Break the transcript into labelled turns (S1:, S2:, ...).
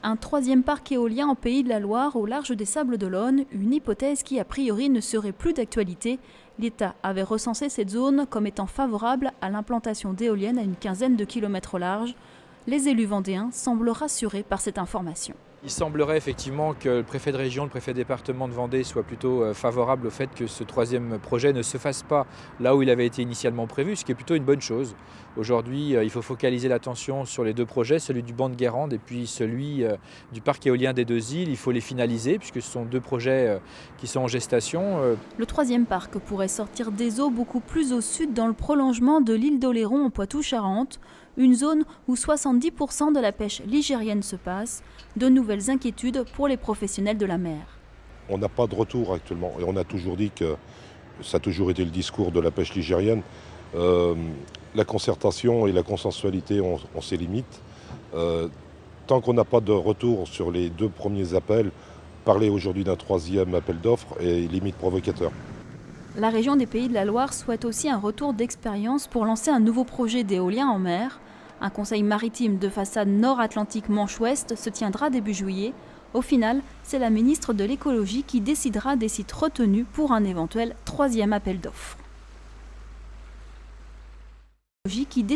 S1: Un troisième parc éolien en Pays de la Loire, au large des Sables-d'Olonne, une hypothèse qui a priori ne serait plus d'actualité. L'État avait recensé cette zone comme étant favorable à l'implantation d'éoliennes à une quinzaine de kilomètres au large. Les élus vendéens semblent rassurés par cette information.
S2: Il semblerait effectivement que le préfet de région, le préfet de département de Vendée soit plutôt favorable au fait que ce troisième projet ne se fasse pas là où il avait été initialement prévu, ce qui est plutôt une bonne chose. Aujourd'hui, il faut focaliser l'attention sur les deux projets, celui du banc de Guérande et puis celui du parc éolien des deux îles. Il faut les finaliser puisque ce sont deux projets qui sont en gestation.
S1: Le troisième parc pourrait sortir des eaux beaucoup plus au sud dans le prolongement de l'île d'Oléron en Poitou-Charentes, une zone où 70% de la pêche ligérienne se passe. De nouvelles inquiétudes pour les professionnels de la mer.
S3: On n'a pas de retour actuellement et on a toujours dit que ça a toujours été le discours de la pêche ligérienne. La concertation et la consensualité ont ses limites. Tant qu'on n'a pas de retour sur les deux premiers appels, parler aujourd'hui d'un troisième appel d'offres est limite provocateur.
S1: La région des Pays de la Loire souhaite aussi un retour d'expérience pour lancer un nouveau projet d'éolien en mer. Un conseil maritime de façade nord-atlantique Manche-Ouest se tiendra début juillet. Au final, c'est la ministre de l'écologie qui décidera des sites retenus pour un éventuel troisième appel d'offres.